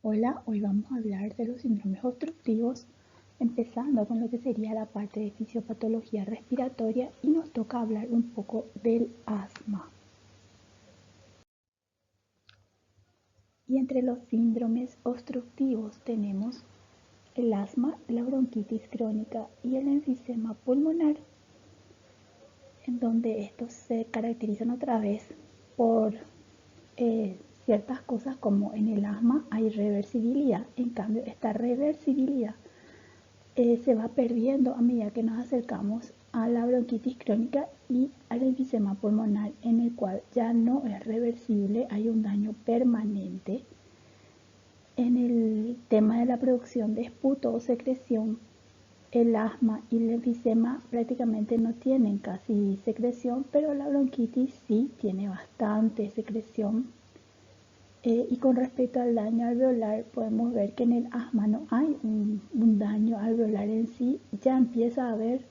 Hola, hoy vamos a hablar de los síndromes obstructivos, empezando con lo que sería la parte de fisiopatología respiratoria y nos toca hablar un poco del asma. Y entre los síndromes obstructivos tenemos el asma, la bronquitis crónica y el enfisema pulmonar, en donde estos se caracterizan otra vez por ciertas cosas como en el asma hay reversibilidad. En cambio, esta reversibilidad se va perdiendo a medida que nos acercamos a la bronquitis crónica y al enfisema pulmonar, en el cual ya no es reversible, hay un daño permanente. En el tema de la producción de esputo o secreción, el asma y el enfisema prácticamente no tienen casi secreción, pero la bronquitis sí tiene bastante secreción. Y con respecto al daño alveolar, podemos ver que en el asma no hay un daño alveolar en sí, ya empieza a haber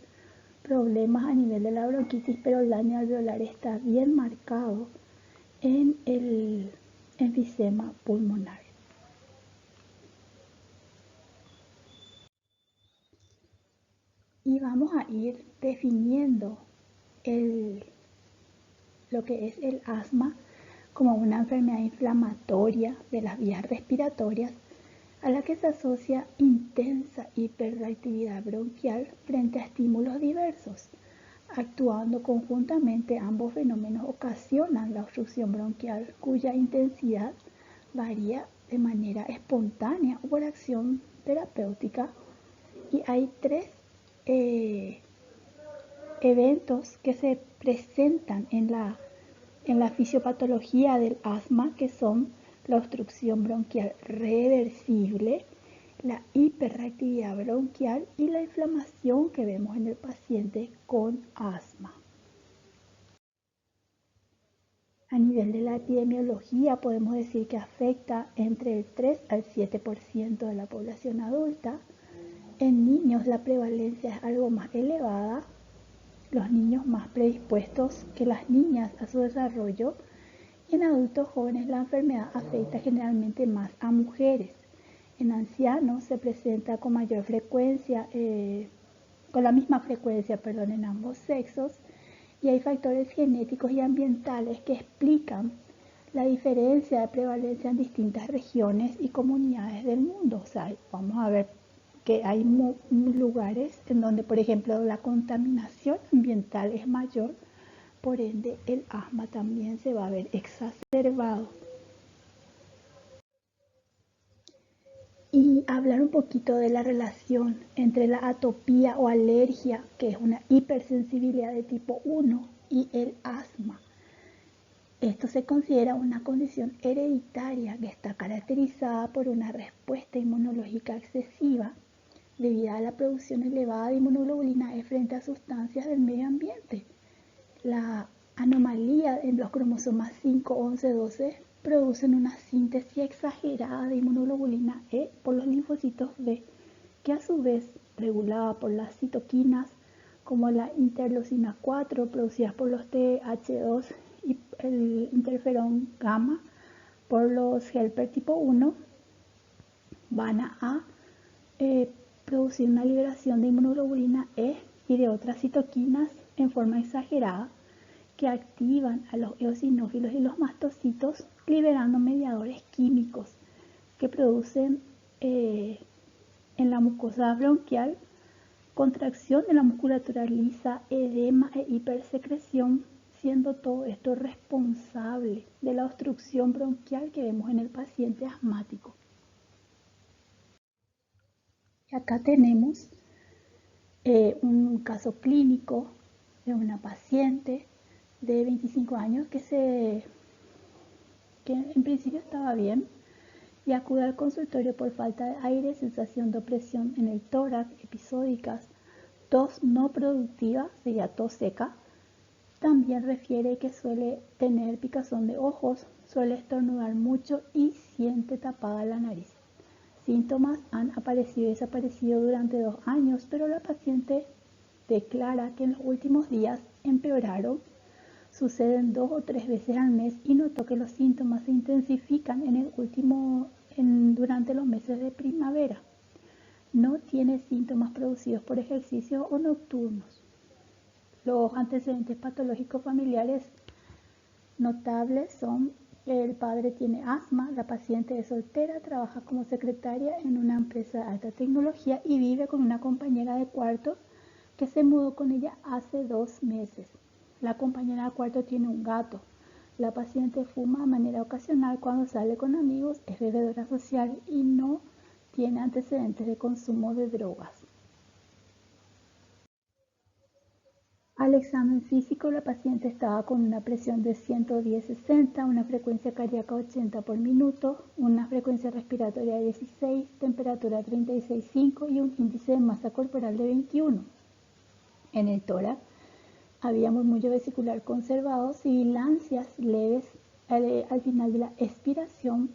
problemas a nivel de la bronquitis, pero el daño alveolar está bien marcado en el enfisema pulmonar. Y vamos a ir definiendo el, lo que es el asma como una enfermedad inflamatoria de las vías respiratorias a la que se asocia intensa hiperreactividad bronquial frente a estímulos diversos. Actuando conjuntamente, ambos fenómenos ocasionan la obstrucción bronquial, cuya intensidad varía de manera espontánea o por acción terapéutica. Y hay tres eh, eventos que se presentan en la fisiopatología del asma, que son la obstrucción bronquial reversible, la hiperreactividad bronquial y la inflamación que vemos en el paciente con asma. A nivel de la epidemiología podemos decir que afecta entre el 3 al 7% de la población adulta. En niños la prevalencia es algo más elevada, los niños más predispuestos que las niñas a su desarrollo. Y en adultos jóvenes la enfermedad afecta generalmente más a mujeres. En ancianos se presenta con mayor frecuencia, con la misma frecuencia, perdón, en ambos sexos, y hay factores genéticos y ambientales que explican la diferencia de prevalencia en distintas regiones y comunidades del mundo. O sea, vamos a ver que hay lugares en donde, por ejemplo, la contaminación ambiental es mayor, por ende el asma también se va a ver exacerbado. Y hablar un poquito de la relación entre la atopía o alergia, que es una hipersensibilidad de tipo 1, y el asma. Esto se considera una condición hereditaria que está caracterizada por una respuesta inmunológica excesiva debido a la producción elevada de inmunoglobulina E frente a sustancias del medio ambiente. La anomalía en los cromosomas 5, 11, 12 producen una síntesis exagerada de inmunoglobulina E por los linfocitos B, que a su vez, regulada por las citoquinas como la interleucina 4 producidas por los TH2 y el interferón gamma por los helper tipo 1, van a producir una liberación de inmunoglobulina E y de otras citoquinas en forma exagerada que activan a los eosinófilos y los mastocitos, liberando mediadores químicos que producen en la mucosa bronquial contracción de la musculatura lisa, edema e hipersecreción, siendo todo esto responsable de la obstrucción bronquial que vemos en el paciente asmático. Y acá tenemos un caso clínico de una paciente de 25 años que en principio estaba bien y acude al consultorio por falta de aire, sensación de opresión en el tórax, episódicas, tos no productiva, sería tos seca. También refiere que suele tener picazón de ojos, suele estornudar mucho y siente tapada la nariz. Síntomas han aparecido y desaparecido durante 2 años, pero la paciente declara que en los últimos días empeoraron, suceden 2 o 3 veces al mes y notó que los síntomas se intensifican en durante los meses de primavera. No tiene síntomas producidos por ejercicio o nocturnos. Los antecedentes patológicos familiares notables son: el padre tiene asma, la paciente es soltera, trabaja como secretaria en una empresa de alta tecnología y vive con una compañera de cuarto que se mudó con ella hace 2 meses. La compañera de cuarto tiene un gato. La paciente fuma de manera ocasional cuando sale con amigos, es bebedora social y no tiene antecedentes de consumo de drogas. Al examen físico, la paciente estaba con una presión de 110/60, una frecuencia cardíaca 80 por minuto, una frecuencia respiratoria de 16, temperatura 36,5 y un índice de masa corporal de 21. En el tórax había murmullo vesicular conservado, sibilancias leves al final de la expiración.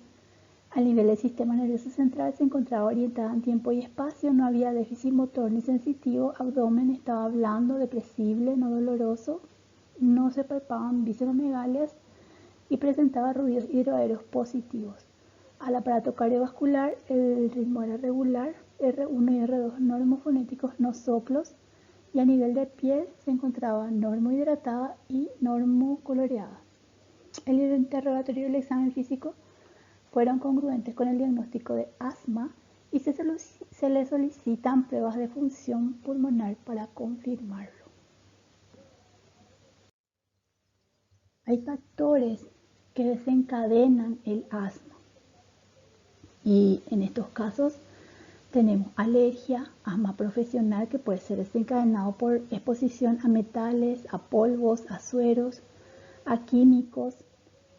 Al nivel del sistema nervioso central se encontraba orientada en tiempo y espacio, no había déficit motor ni sensitivo, abdomen estaba blando, depresible, no doloroso, no se palpaban visceromegalias y presentaba ruidos hidroaéreos positivos. Al aparato cardiovascular el ritmo era regular, R1 y R2 normofonéticos, no soplos, y a nivel de piel se encontraba normohidratada y normocoloreada. El interrogatorio del examen físico fueron congruentes con el diagnóstico de asma y se le solicitan pruebas de función pulmonar para confirmarlo. Hay factores que desencadenan el asma y en estos casos tenemos alergia, asma profesional, que puede ser desencadenado por exposición a metales, a polvos, a sueros, a químicos,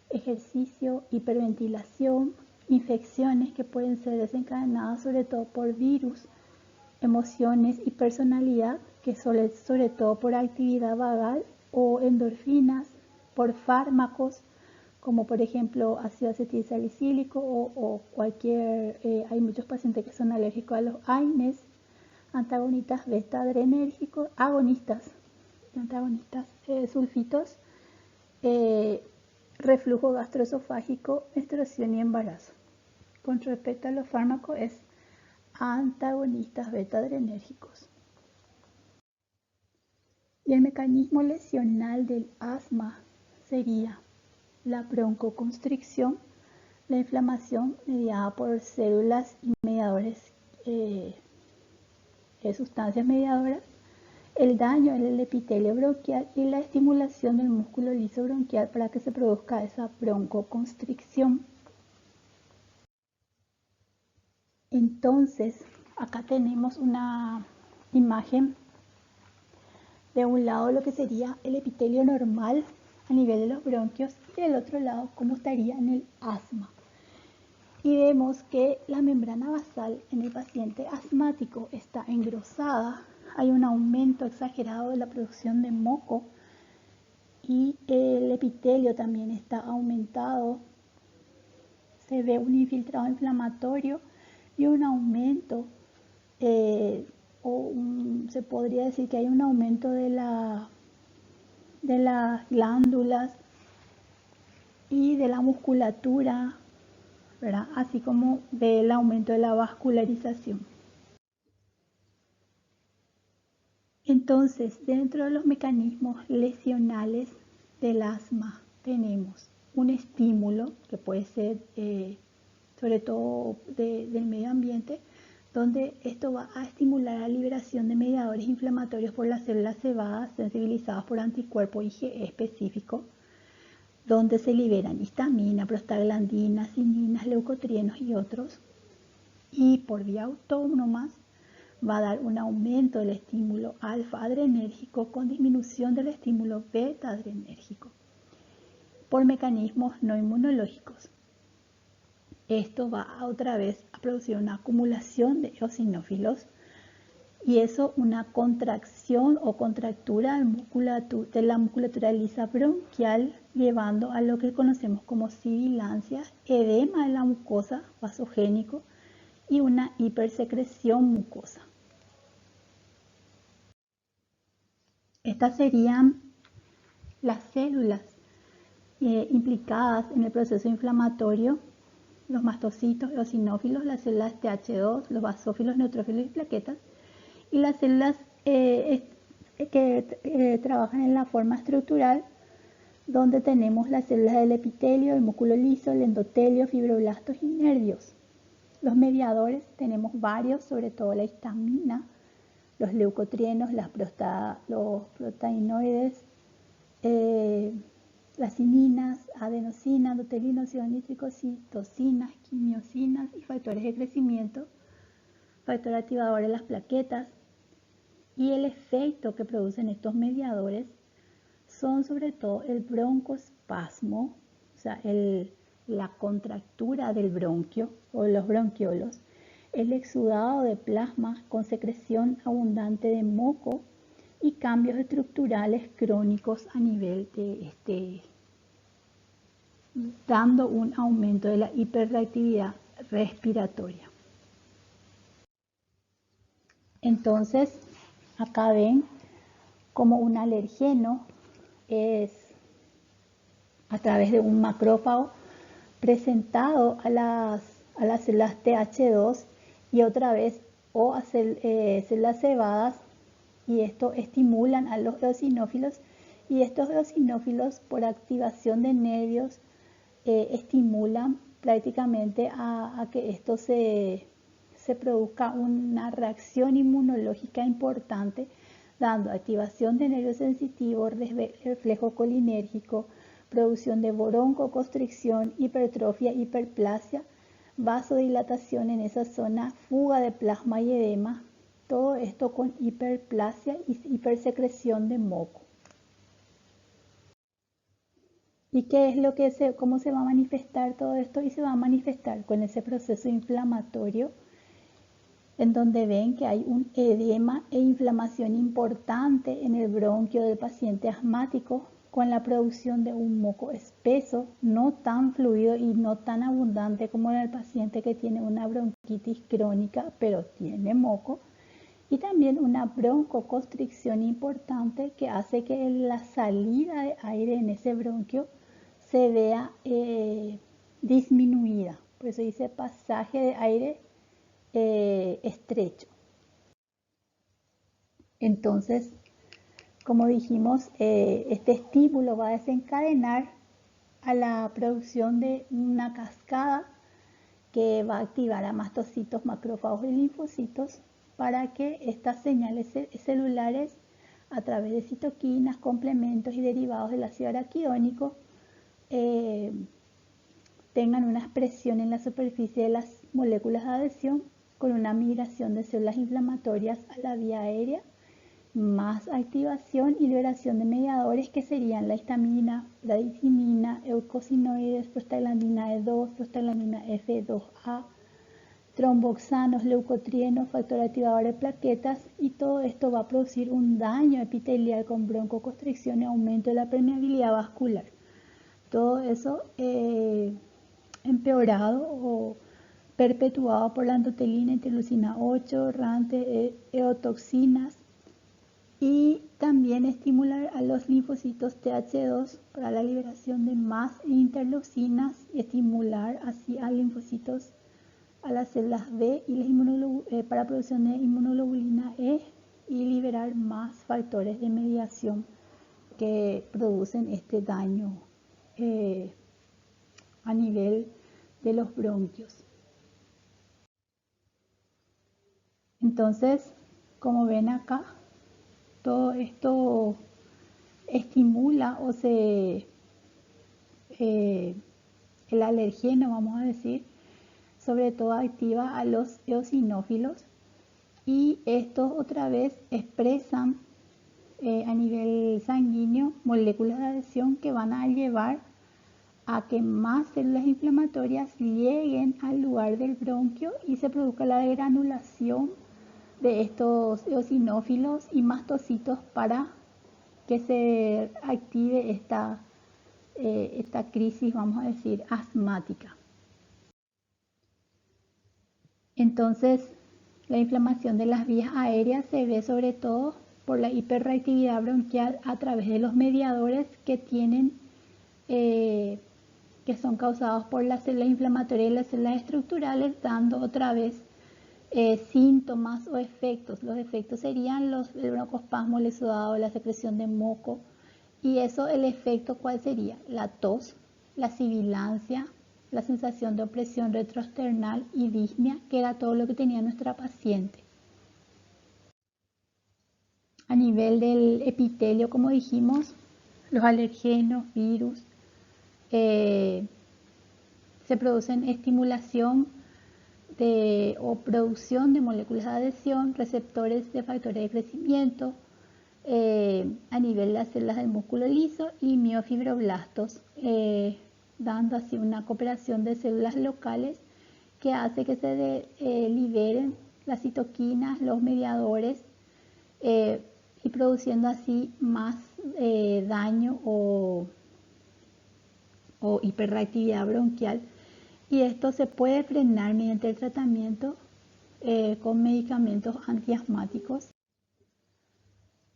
ejercicio, hiperventilación, infecciones que pueden ser desencadenadas sobre todo por virus, emociones y personalidad, que sobre todo por actividad vagal o endorfinas, por fármacos, como por ejemplo ácido acetilsalicílico o cualquier, hay muchos pacientes que son alérgicos a los AINES, antagonistas beta-adrenérgicos, agonistas sulfitos, reflujo gastroesofágico, menstruación y embarazo. Con respecto a los fármacos es antagonistas beta-adrenérgicos. Y el mecanismo lesional del asma sería la broncoconstricción, la inflamación mediada por células y mediadores, sustancias mediadoras, el daño en el epitelio bronquial y la estimulación del músculo liso bronquial para que se produzca esa broncoconstricción. Entonces, acá tenemos una imagen de un lado lo que sería el epitelio normal a nivel de los bronquios y del otro lado cómo estaría en el asma. Y vemos que la membrana basal en el paciente asmático está engrosada, hay un aumento exagerado de la producción de moco y el epitelio también está aumentado, se ve un infiltrado inflamatorio y un aumento, se podría decir que hay un aumento de las glándulas y de la musculatura, ¿verdad? Así como del aumento de la vascularización. Entonces, dentro de los mecanismos lesionales del asma tenemos un estímulo que puede ser sobre todo del medio ambiente, donde esto va a estimular la liberación de mediadores inflamatorios por las células cebadas sensibilizadas por anticuerpos IgE específicos, donde se liberan histamina, prostaglandinas, cininas, leucotrienos y otros. Y por vía autónoma va a dar un aumento del estímulo alfa-adrenérgico con disminución del estímulo beta-adrenérgico por mecanismos no inmunológicos. Esto va otra vez a producir una acumulación de eosinófilos y eso una contracción o contractura de la musculatura lisa bronquial, llevando a lo que conocemos como sibilancia, edema de la mucosa vasogénico y una hipersecreción mucosa. Estas serían las células implicadas en el proceso inflamatorio los mastocitos, eosinófilos, las células TH2, los basófilos, neutrófilos y plaquetas, y las células que trabajan en la forma estructural, donde tenemos las células del epitelio, el músculo liso, el endotelio, fibroblastos y nervios. Los mediadores tenemos varios, sobre todo la histamina, los leucotrienos, los proteinoides, las cininas, adenosina, endotelina, óxido nítrico, citocinas, quimiosinas y factores de crecimiento, factor activador de las plaquetas. Y el efecto que producen estos mediadores son sobre todo el broncoespasmo, o sea, la contractura del bronquio o los bronquiolos, el exudado de plasma con secreción abundante de moco y cambios estructurales crónicos a nivel de dando un aumento de la hiperreactividad respiratoria. Entonces, acá ven como un alergeno es a través de un macrófago presentado a las células TH2 y otra vez o a células cebadas, y esto estimulan a los eosinófilos, y estos eosinófilos por activación de nervios estimulan prácticamente a que esto se produzca una reacción inmunológica importante, dando activación de nervios sensitivos, reflejo colinérgico, producción de broncoconstricción, hipertrofia, hiperplasia, vasodilatación en esa zona, fuga de plasma y edema, todo esto con hiperplasia y hipersecreción de moco. ¿Y qué es lo que cómo se va a manifestar todo esto? Y se va a manifestar con ese proceso inflamatorio en donde ven que hay un edema e inflamación importante en el bronquio del paciente asmático, con la producción de un moco espeso, no tan fluido y no tan abundante como en el paciente que tiene una bronquitis crónica, pero tiene moco, y también una broncoconstricción importante que hace que la salida de aire en ese bronquio se vea disminuida. Por eso dice pasaje de aire estrecho. Entonces, como dijimos, este estímulo va a desencadenar a la producción de una cascada que va a activar a mastocitos, macrófagos y linfocitos para que estas señales celulares, a través de citoquinas, complementos y derivados del ácido araquidónico, tengan una expresión en la superficie de las moléculas de adhesión, con una migración de células inflamatorias a la vía aérea, más activación y liberación de mediadores que serían la histamina, bradicimina, eucosinoides, prostaglandina E2, prostaglandina F2A, tromboxanos, leucotrienos, factor activador de plaquetas, y todo esto va a producir un daño epitelial con broncoconstricción y aumento de la permeabilidad vascular. Todo eso empeorado o perpetuado por la endotelina, interleucina 8, RANTE, eotoxinas, y también estimular a los linfocitos TH2 para la liberación de más interleucinas, y estimular así a linfocitos, a las células B y para producción de inmunoglobulina E, y liberar más factores de mediación que producen este daño a nivel de los bronquios. Entonces, como ven acá, todo esto estimula el alergeno, vamos a decir, sobre todo activa a los eosinófilos, y estos otra vez expresan a nivel sanguíneo moléculas de adhesión que van a llevar a que más células inflamatorias lleguen al lugar del bronquio y se produzca la degranulación de estos eosinófilos y mastocitos para que se active esta crisis, vamos a decir, asmática. Entonces, la inflamación de las vías aéreas se ve sobre todo por la hiperreactividad bronquial a través de los mediadores que tienen que son causados por las células inflamatorias y las células estructurales, dando otra vez síntomas o efectos. Los efectos serían el broncoespasmo, el exudado, la secreción de moco. Y eso, el efecto, ¿cuál sería? La tos, la sibilancia, la sensación de opresión retroesternal y disnea, que era todo lo que tenía nuestra paciente. A nivel del epitelio, como dijimos, los alergenos, virus, se producen estimulación o producción de moléculas de adhesión, receptores de factores de crecimiento a nivel de las células del músculo liso y miofibroblastos, dando así una cooperación de células locales que hace que se liberen las citoquinas, los mediadores, y produciendo así más daño o hiperreactividad bronquial. Y esto se puede frenar mediante el tratamiento con medicamentos antiasmáticos.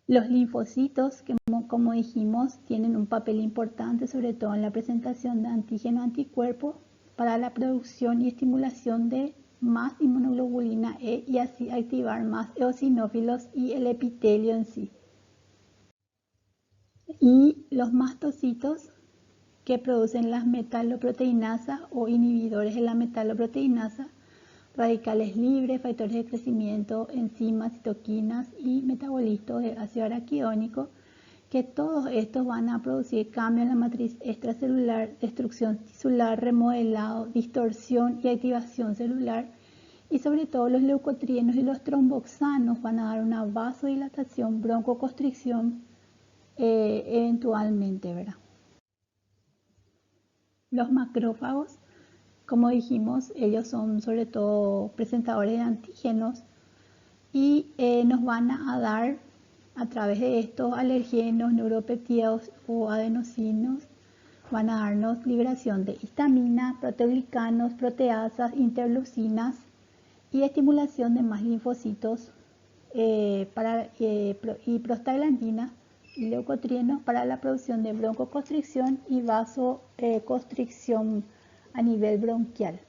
Los linfocitos, que como dijimos, tienen un papel importante, sobre todo en la presentación de antígeno anticuerpo para la producción y estimulación de más inmunoglobulina E y así activar más eosinófilos y el epitelio en sí. Y los mastocitos, que producen las metaloproteinasas o inhibidores de la metaloproteinasa, radicales libres, factores de crecimiento, enzimas, citoquinas y metabolitos de ácido araquidónico, que todos estos van a producir cambios en la matriz extracelular, destrucción tisular, remodelado, distorsión y activación celular, y sobre todo los leucotrienos y los tromboxanos van a dar una vasodilatación, broncoconstricción eventualmente, ¿verdad? Los macrófagos, como dijimos, ellos son sobre todo presentadores de antígenos y nos van a dar a través de estos alergenos, neuropeptídeos o adenosinos, van a darnos liberación de histamina, proteoglicanos, proteasas, interleucinas y estimulación de más linfocitos y prostaglandinas y leucotrienos para la producción de broncoconstricción y vasoconstricción a nivel bronquial.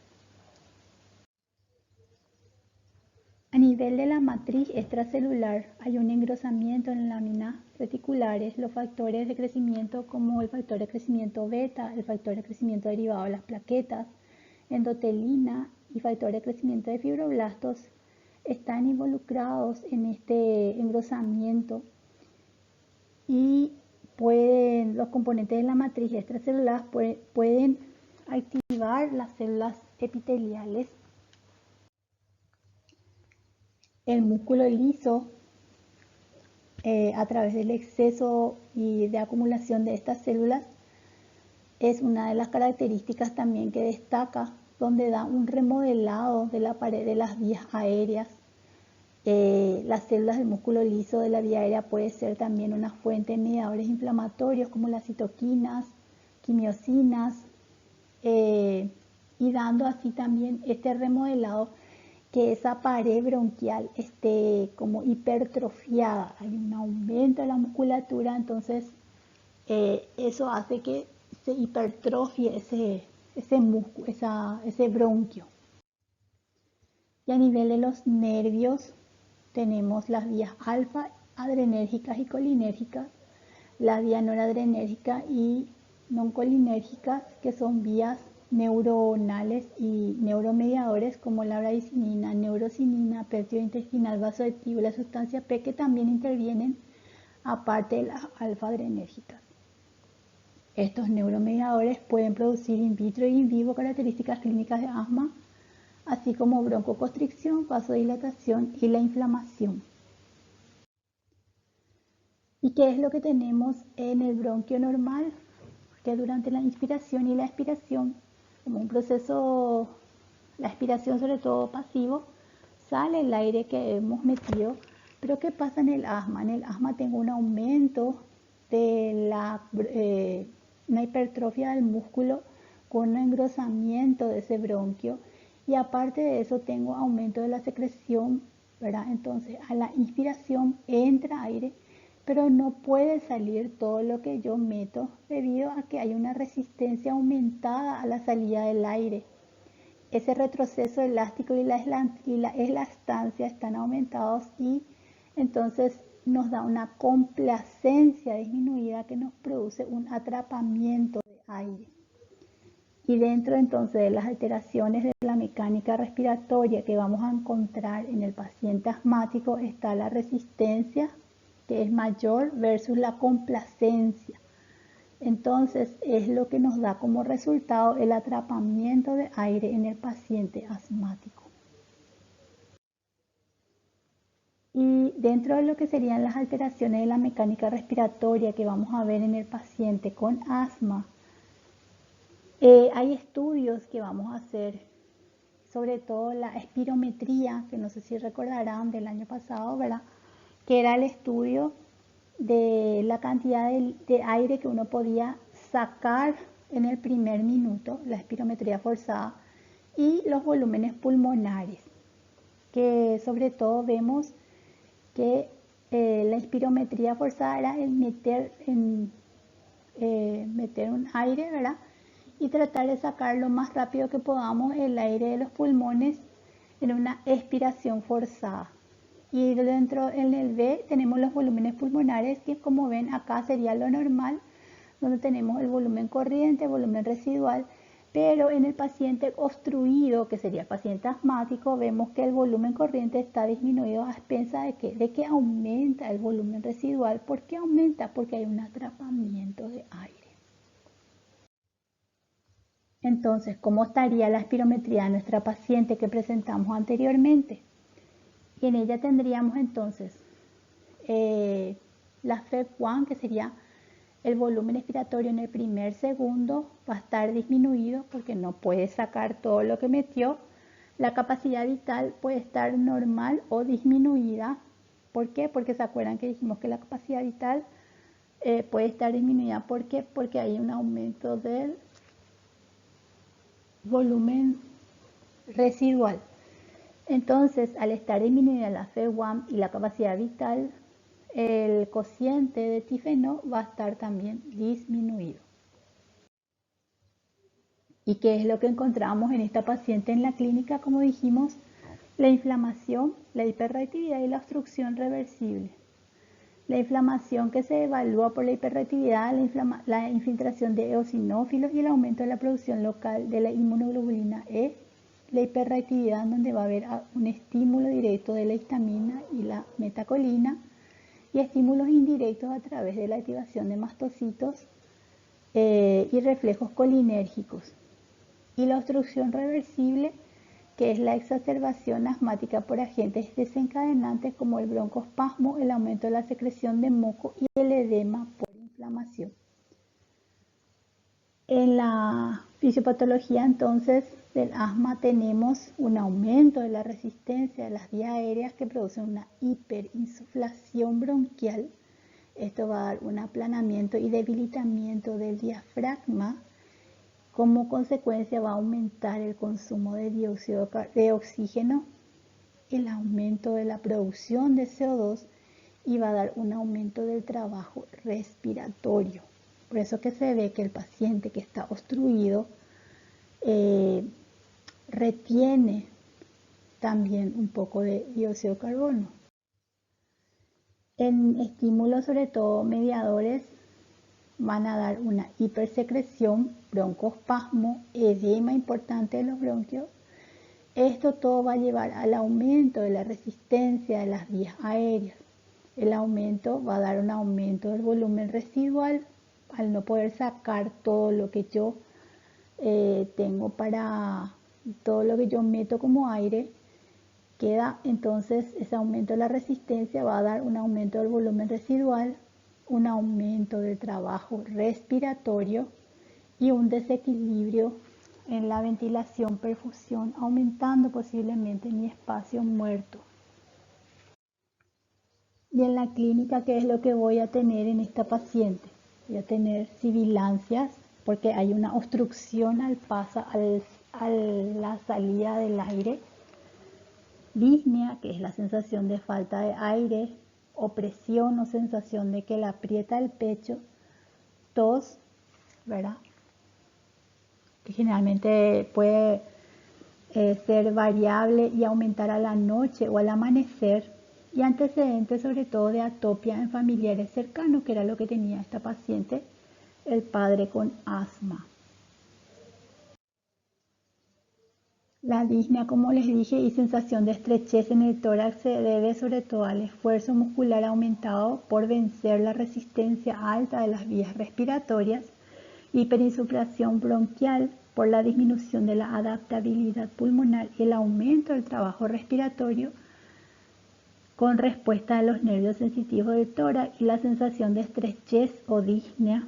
A nivel de la matriz extracelular hay un engrosamiento en láminas reticulares, los factores de crecimiento como el factor de crecimiento beta, el factor de crecimiento derivado de las plaquetas, endotelina y factor de crecimiento de fibroblastos están involucrados en este engrosamiento y los componentes de la matriz extracelular pueden activar las células epiteliales. El músculo liso, a través del exceso y de acumulación de estas células, es una de las características también que destaca, donde da un remodelado de la pared de las vías aéreas. Las células del músculo liso de la vía aérea puede ser también una fuente de mediadores inflamatorios como las citoquinas, quimiosinas, y dando así también este remodelado, que esa pared bronquial esté como hipertrofiada, hay un aumento de la musculatura, entonces eso hace que se hipertrofie ese bronquio. Y a nivel de los nervios tenemos las vías alfa adrenérgicas y colinérgicas, la vía noradrenérgica y non colinérgicas, que son vías neuronales y neuromediadores como la bradicinina, neurocinina, péptido intestinal vasoactivo y la sustancia P, que también intervienen aparte de las alfa-adrenérgicas. Estos neuromediadores pueden producir in vitro y in vivo características clínicas de asma, así como broncoconstricción, vasodilatación y la inflamación. ¿Y qué es lo que tenemos en el bronquio normal? Que durante la inspiración y la expiración, como un proceso, la expiración sobre todo pasivo, sale el aire que hemos metido. Pero ¿qué pasa en el asma? En el asma tengo un aumento de una hipertrofia del músculo con un engrosamiento de ese bronquio, y aparte de eso tengo aumento de la secreción, ¿verdad? Entonces a la inspiración entra aire, pero no puede salir todo lo que yo meto debido a que hay una resistencia aumentada a la salida del aire. Ese retroceso elástico y la elastancia están aumentados y entonces nos da una complacencia disminuida que nos produce un atrapamiento de aire. Y dentro entonces de las alteraciones de la mecánica respiratoria que vamos a encontrar en el paciente asmático está la resistencia, que es mayor, versus la complacencia. Entonces es lo que nos da como resultado el atrapamiento de aire en el paciente asmático. Y dentro de lo que serían las alteraciones de la mecánica respiratoria que vamos a ver en el paciente con asma, hay estudios que vamos a hacer, sobre todo la espirometría, que no sé si recordarán del año pasado, ¿verdad? Que era el estudio de la cantidad de aire que uno podía sacar en el primer minuto, la espirometría forzada, y los volúmenes pulmonares, que sobre todo vemos que la espirometría forzada era el meter un aire, ¿verdad? Y tratar de sacar lo más rápido que podamos el aire de los pulmones en una expiración forzada. Y dentro en el B tenemos los volúmenes pulmonares, que como ven acá sería lo normal, donde tenemos el volumen corriente, el volumen residual, pero en el paciente obstruido, que sería el paciente asmático, vemos que el volumen corriente está disminuido a expensas de que aumenta el volumen residual. ¿Por qué aumenta? Porque hay un atrapamiento de aire. Entonces, ¿cómo estaría la espirometría de nuestra paciente que presentamos anteriormente? Y en ella tendríamos entonces la FEV1, que sería el volumen expiratorio en el primer segundo, va a estar disminuido porque no puede sacar todo lo que metió. La capacidad vital puede estar normal o disminuida. ¿Por qué? Porque se acuerdan que dijimos que la capacidad vital puede estar disminuida. ¿Por qué? Porque hay un aumento del volumen residual. Entonces, al estar disminuida la FEV1 y la capacidad vital, el cociente de Tifeno va a estar también disminuido. ¿Y qué es lo que encontramos en esta paciente en la clínica? Como dijimos, la inflamación, la hiperreactividad y la obstrucción reversible. La inflamación que se evalúa por la hiperreactividad, la infiltración de eosinófilos y el aumento de la producción local de la inmunoglobulina E. La hiperreactividad, donde va a haber un estímulo directo de la histamina y la metacolina, y estímulos indirectos a través de la activación de mastocitos y reflejos colinérgicos. Y la obstrucción reversible, que es la exacerbación asmática por agentes desencadenantes como el broncoespasmo, el aumento de la secreción de moco y el edema por inflamación. En la fisiopatología entonces del asma tenemos un aumento de la resistencia de las vías aéreas que producen una hiperinsuflación bronquial. Esto va a dar un aplanamiento y debilitamiento del diafragma. Como consecuencia va a aumentar el consumo de dióxido de oxígeno, el aumento de la producción de CO2 y va a dar un aumento del trabajo respiratorio. Por eso que se ve que el paciente que está obstruido retiene también un poco de dióxido de carbono. En estímulos, sobre todo mediadores, van a dar una hipersecreción, broncoespasmo, edema importante de los bronquios. Esto todo va a llevar al aumento de la resistencia de las vías aéreas. El aumento va a dar un aumento del volumen residual al no poder sacar todo lo que yo tengo para todo lo que yo meto como aire. Queda entonces ese aumento de la resistencia, va a dar un aumento del volumen residual, un aumento del trabajo respiratorio y un desequilibrio en la ventilación, perfusión, aumentando posiblemente mi espacio muerto. Y en la clínica, ¿qué es lo que voy a tener en esta paciente? Voy a tener sibilancias porque hay una obstrucción al paso, a la salida del aire. Disnea, que es la sensación de falta de aire, opresión o sensación de que le aprieta el pecho, tos, ¿verdad? Que generalmente puede ser variable y aumentar a la noche o al amanecer, y antecedentes sobre todo de atopia en familiares cercanos, que era lo que tenía esta paciente, el padre con asma. La disnea, como les dije, y sensación de estrechez en el tórax se debe sobre todo al esfuerzo muscular aumentado por vencer la resistencia alta de las vías respiratorias, hiperinsuflación bronquial por la disminución de la adaptabilidad pulmonar y el aumento del trabajo respiratorio con respuesta a los nervios sensitivos del tórax y la sensación de estrechez o disnea.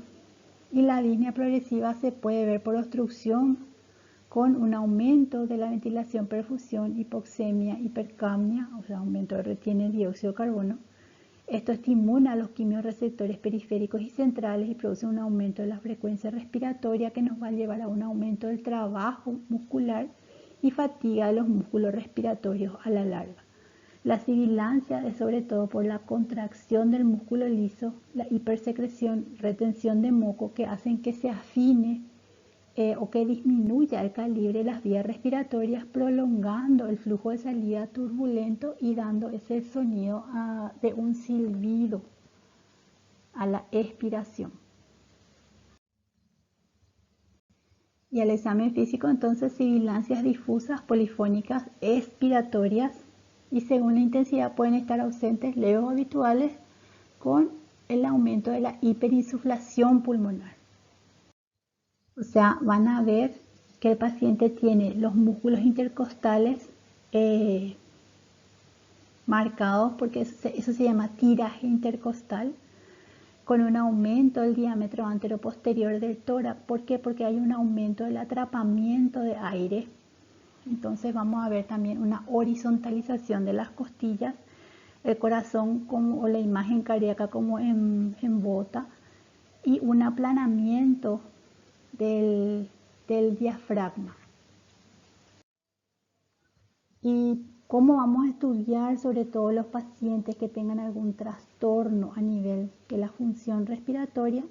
Y la disnea progresiva se puede ver por obstrucción con un aumento de la ventilación, perfusión, hipoxemia, hipercapnia, o sea, aumento de retiene dióxido de carbono. Esto estimula los quimiorreceptores periféricos y centrales y produce un aumento de la frecuencia respiratoria que nos va a llevar a un aumento del trabajo muscular y fatiga de los músculos respiratorios a la larga. La sibilancia es sobre todo por la contracción del músculo liso, la hipersecreción, retención de moco que hacen que se afine o que disminuya el calibre de las vías respiratorias, prolongando el flujo de salida turbulento y dando ese sonido de un silbido a la expiración. Y al examen físico, entonces, sibilancias difusas, polifónicas, expiratorias, y según la intensidad pueden estar ausentes, leves o habituales, con el aumento de la hiperinsuflación pulmonar. O sea, van a ver que el paciente tiene los músculos intercostales marcados, porque eso se llama tiraje intercostal, con un aumento del diámetro anteroposterior del tórax. ¿Por qué? Porque hay un aumento del atrapamiento de aire. Entonces vamos a ver también una horizontalización de las costillas, el corazón o la imagen cardíaca como en bota, y un aplanamiento del diafragma. ¿Y cómo vamos a estudiar sobre todo los pacientes que tengan algún trastorno a nivel de la función respiratoria?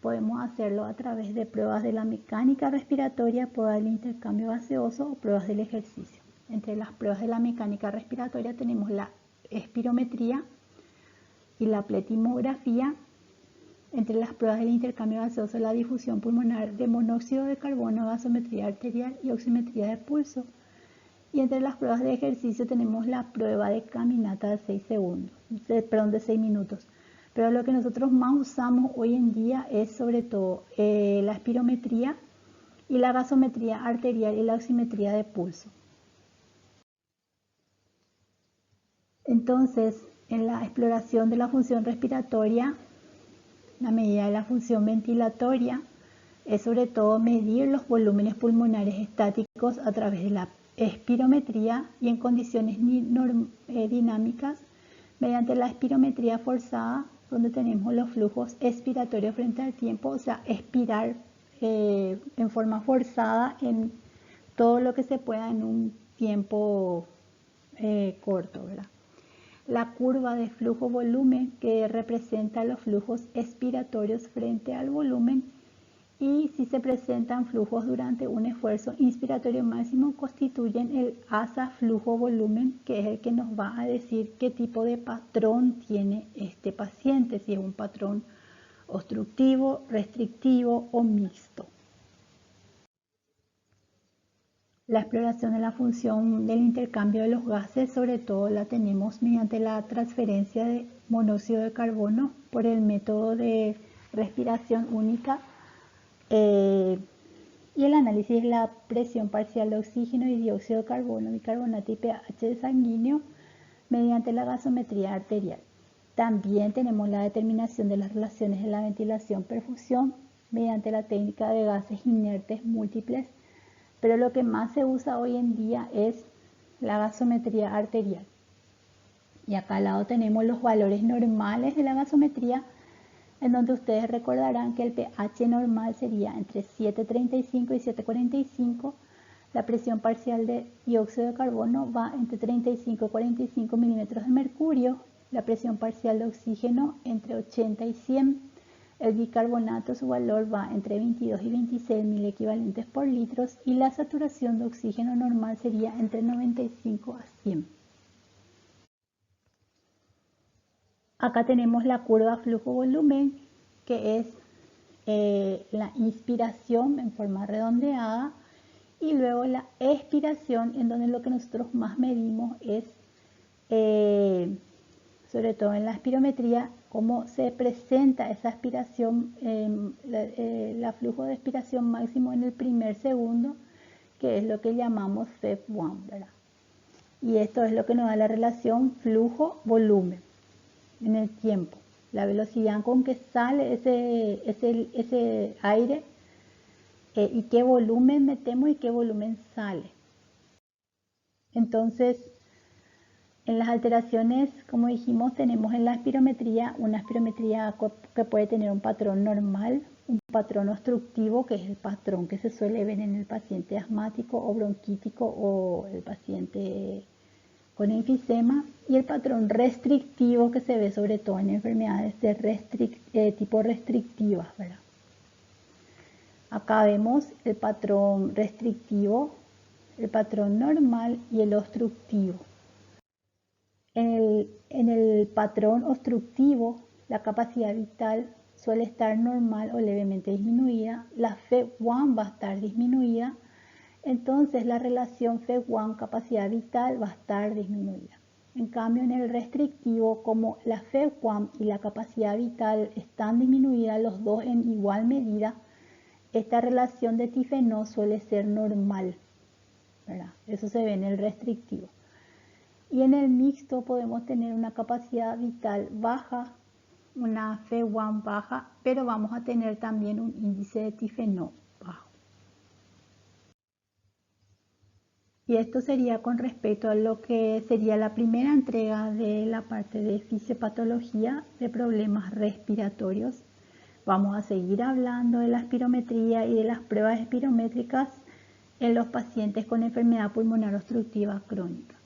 Podemos hacerlo a través de pruebas de la mecánica respiratoria, pruebas del intercambio gaseoso o pruebas del ejercicio. Entre las pruebas de la mecánica respiratoria tenemos la espirometría y la pletimografía. Entre las pruebas del intercambio gaseoso, la difusión pulmonar de monóxido de carbono, gasometría arterial y oximetría de pulso. Y entre las pruebas de ejercicio tenemos la prueba de caminata de 6 minutos. Pero lo que nosotros más usamos hoy en día es sobre todo la espirometría y la gasometría arterial y la oximetría de pulso. Entonces, en la exploración de la función respiratoria, la medida de la función ventilatoria es sobre todo medir los volúmenes pulmonares estáticos a través de la espirometría y en condiciones dinámicas mediante la espirometría forzada, donde tenemos los flujos expiratorios frente al tiempo, o sea, expirar en forma forzada en todo lo que se pueda en un tiempo corto, ¿verdad? La curva de flujo-volumen que representa los flujos expiratorios frente al volumen, y si se presentan flujos durante un esfuerzo inspiratorio máximo constituyen el asa flujo-volumen, que es el que nos va a decir qué tipo de patrón tiene este paciente, si es un patrón obstructivo, restrictivo o mixto. La exploración de la función del intercambio de los gases, sobre todo la tenemos mediante la transferencia de monóxido de carbono por el método de respiración única y el análisis de la presión parcial de oxígeno y dióxido de carbono, bicarbonato y pH sanguíneo mediante la gasometría arterial. También tenemos la determinación de las relaciones de la ventilación-perfusión mediante la técnica de gases inertes múltiples, pero lo que más se usa hoy en día es la gasometría arterial. Y acá al lado tenemos los valores normales de la gasometría, en donde ustedes recordarán que el pH normal sería entre 7,35 y 7,45. La presión parcial de dióxido de carbono va entre 35 y 45 milímetros de mercurio la presión parcial de oxígeno entre 80 y 100. El bicarbonato, su valor va entre 22 y 26 mil equivalentes por litros y la saturación de oxígeno normal sería entre 95 a 100. Acá tenemos la curva flujo-volumen, que es la inspiración en forma redondeada y luego la expiración, en donde lo que nosotros más medimos es, sobre todo en la espirometría, cómo se presenta esa aspiración, la flujo de expiración máximo en el primer segundo, que es lo que llamamos FEV1, ¿verdad? Y esto es lo que nos da la relación flujo-volumen en el tiempo, la velocidad con que sale ese aire y qué volumen metemos y qué volumen sale. Entonces, en las alteraciones, como dijimos, tenemos en la espirometría una espirometría que puede tener un patrón normal, un patrón obstructivo, que es el patrón que se suele ver en el paciente asmático o bronquítico o el paciente con enfisema, y el patrón restrictivo que se ve sobre todo en enfermedades de tipo restrictivas, ¿verdad? Acá vemos el patrón restrictivo, el patrón normal y el obstructivo. En el patrón obstructivo, la capacidad vital suele estar normal o levemente disminuida, la FEV1 va a estar disminuida, entonces la relación FEV1 capacidad vital va a estar disminuida. En cambio, en el restrictivo, como la FEV1 y la capacidad vital están disminuidas los dos en igual medida, esta relación de TIFE-NO suele ser normal, ¿verdad? Eso se ve en el restrictivo. Y en el mixto podemos tener una capacidad vital baja, una FEV1 baja, pero vamos a tener también un índice de TIFE-NO bajo. Y esto sería con respecto a lo que sería la primera entrega de la parte de fisiopatología de problemas respiratorios. Vamos a seguir hablando de la espirometría y de las pruebas espirométricas en los pacientes con enfermedad pulmonar obstructiva crónica.